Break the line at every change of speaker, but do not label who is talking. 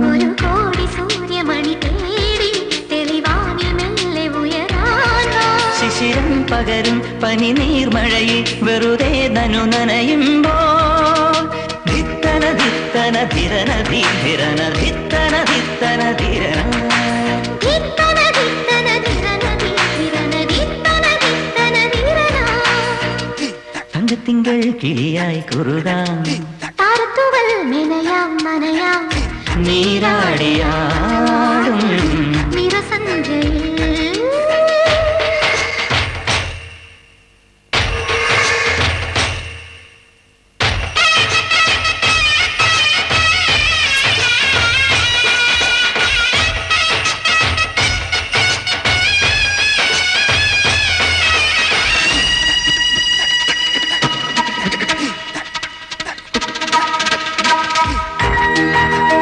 ഒരു കോടി സൂര്യമണി തേടി തെളിവാനിൽ മെല്ലെ ഉയരാൻ
ശിശിരം പകരും പനി നീർമഴയിൽ വെറുതെ നനു നനയുമ്പോൾ ധിത്തന ധിത്തന ധിരന ധീരന ധിത്തന ധിത്തന ധിരന തിങ്കൾ കിളിയായി കുറുകാം
താരത്തുവൽ നനയാം നനയാം
നീരാടിയാടും
നിറസഞ്ചയിൽ